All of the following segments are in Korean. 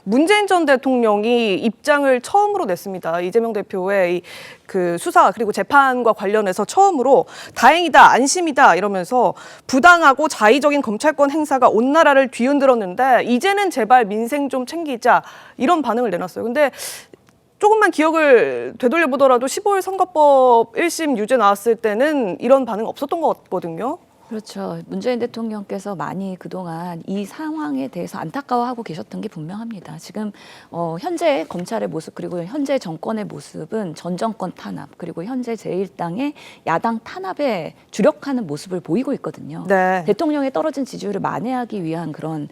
문재인 전 대통령이 입장을 처음으로 냈습니다. 이재명 대표의 그 수사 그리고 재판과 관련해서 처음으로 다행이다, 안심이다 이러면서 부당하고 자의적인 검찰권 행사가 온 나라를 뒤흔들었는데 이제는 제발 민생 좀 챙기자 이런 반응을 내놨어요. 근데 조금만 기억을 되돌려보더라도 15일 선거법 1심 유죄 나왔을 때는 이런 반응 없었던 것 같거든요. 그렇죠. 문재인 대통령께서 많이 그동안 이 상황에 대해서 안타까워하고 계셨던 게 분명합니다. 지금 현재 검찰의 모습 그리고 현재 정권의 모습은 전 정권 탄압 그리고 현재 제1당의 야당 탄압에 주력하는 모습을 보이고 있거든요. 네. 대통령의 떨어진 지지율을 만회하기 위한 그런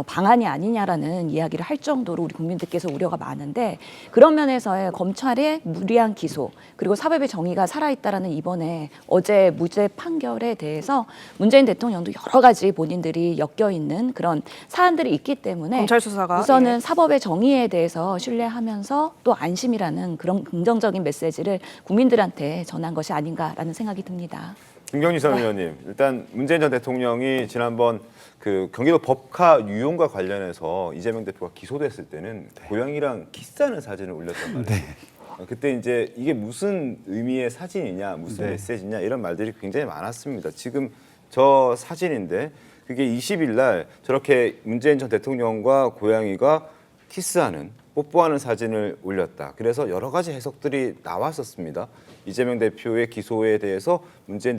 방안이 아니냐라는 이야기를 할 정도로 우리 국민들께서 우려가 많은데 그런 면에서의 검찰의 무리한 기소 그리고 사법의 정의가 살아있다라는 이번에 어제 무죄 판결에 대해서 문재인 대통령도 여러 가지 본인들이 엮여있는 그런 사안들이 있기 때문에 검찰 수사가 우선은 사법의 정의에 대해서 신뢰하면서 또 안심이라는 그런 긍정적인 메시지를 국민들한테 전한 것이 아닌가라는 생각이 듭니다. 김경희 전 의원님, 일단 문재인 전 대통령이 지난번 그 경기도 법카 유용과 관련해서 이재명 대표가 기소됐을 때는 고양이랑 키스하는 사진을 올렸단 말이에요. 네. 그때 이제 이게 무슨 의미의 사진이냐, 무슨 네. 메시지냐 이런 말들이 굉장히 많았습니다. 지금 저 사진인데 그게 20일 날 저렇게 문재인 전 대통령과 고양이가 키스하는 뽀뽀하는 사진을 올렸다. 그래서 여러 가지 해석들이 나왔었습니다. 이재명 대표의 기소에 대해서 문재인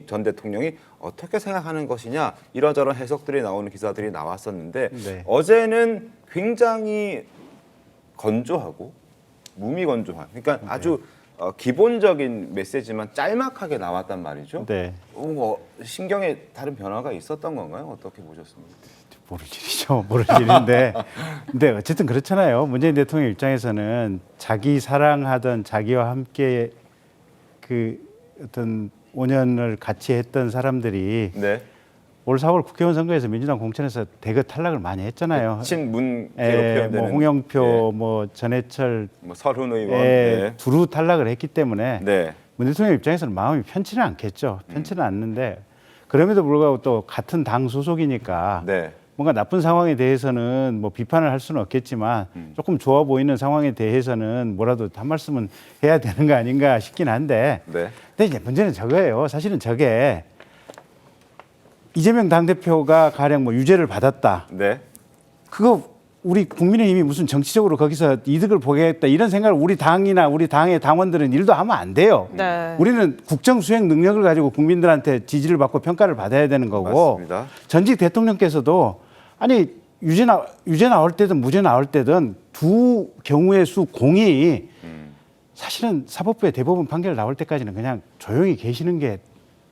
전 대통령이 어떻게 생각하는 것이냐 이러저런 해석들이 나오는 기사들이 나왔었는데 네. 어제는 굉장히 건조하고 무미건조한 그러니까 아주 기본적인 메시지만 짤막하게 나왔단 말이죠. 네. 신경에 다른 변화가 있었던 건가요? 어떻게 보셨습니까? 모를 일이죠. 모를 일인데. 근데 어쨌든 그렇잖아요. 문재인 대통령 입장에서는 자기 사랑하던 자기와 함께 그 어떤 5년을 같이 했던 사람들이 네. 올 4월 국회의원 선거에서 민주당 공천에서 대거 탈락을 많이 했잖아요. 친문 뭐 홍영표, 뭐 전해철, 뭐 설훈 의원 두루 탈락을 했기 때문에 네. 문 대통령 입장에서는 마음이 편치는 않겠죠. 편치는 않는데 그럼에도 불구하고 또 같은 당 소속이니까 네. 뭔가 나쁜 상황에 대해서는 뭐 비판을 할 수는 없겠지만 조금 좋아 보이는 상황에 대해서는 뭐라도 한 말씀은 해야 되는 거 아닌가 싶긴 한데 네. 근데 이제 문제는 저거예요. 사실은 저게 이재명 당대표가 가령 뭐 유죄를 받았다. 네. 그거 우리 국민의힘이 무슨 정치적으로 거기서 이득을 보겠다 이런 생각을 우리 당이나 우리 당의 당원들은 일도 하면 안 돼요. 네. 우리는 국정 수행 능력을 가지고 국민들한테 지지를 받고 평가를 받아야 되는 거고 맞습니다. 전직 대통령께서도 아니 유죄 나올 때든 무죄 나올 때든 두 경우의 수 공이 사실은 사법부의 대법원 판결 나올 때까지는 그냥 조용히 계시는 게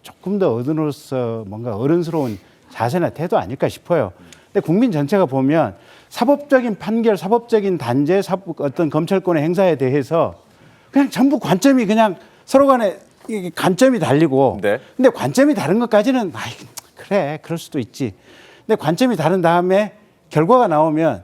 조금 더 어른으로서 뭔가 어른스러운 자세나 태도 아닐까 싶어요. 근데 국민 전체가 보면 사법적인 판결, 사법적인 단죄, 어떤 검찰권의 행사에 대해서 그냥 전부 관점이 그냥 서로 간에 관점이 달리고 네. 근데 관점이 다른 것까지는 그래 그럴 수도 있지. 근데 관점이 다른 다음에 결과가 나오면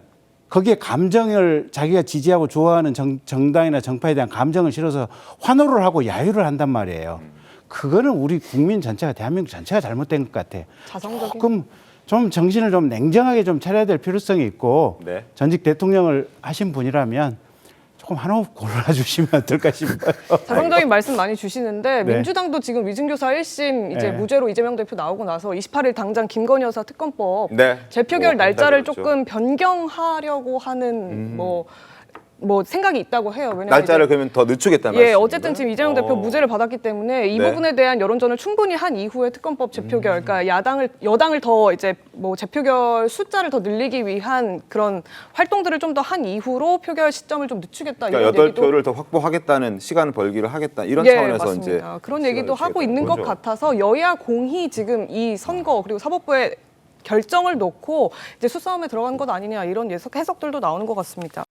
거기에 감정을 자기가 지지하고 좋아하는 정당이나 정파에 대한 감정을 실어서 환호를 하고 야유를 한단 말이에요. 그거는 우리 국민 전체가 대한민국 전체가 잘못된 것 같아요. 자성적인. 조금 좀 정신을 좀 냉정하게 좀 차려야 될 필요성이 있고 네. 전직 대통령을 하신 분이라면 조금 한호흡 골라주시면 어떨까 싶어요. 자성적인 말씀 많이 주시는데 네. 민주당도 지금 위증교사 1심 이제 네. 무죄로 이재명 대표 나오고 나서 28일 당장 김건희 여사 특검법 네. 재표결 날짜를 그렇죠. 조금 변경하려고 하는 뭐 생각이 있다고 해요. 왜냐면 날짜를 이제 그러면 더 늦추겠다 예, 말씀인가요? 어쨌든 지금 이재명 대표 무죄를 받았기 때문에 이 네. 부분에 대한 여론전을 충분히 한 이후에 특검법 재표결, 그러니까 여당을 더 이제 뭐 재표결 숫자를 더 늘리기 위한 그런 활동들을 좀 더 한 이후로 표결 시점을 좀 늦추겠다 그러니까 이런 얘기도 8표를 더 확보하겠다는 시간을 벌기를 하겠다 이런 예, 차원에서 맞습니다. 이제 그런 얘기도 하고 있는 것 거죠. 같아서 여야 공히 지금 이 선거 그리고 사법부의 결정을 놓고 이제 수싸움에 들어간 것 아니냐 이런 해석들도 나오는 것 같습니다.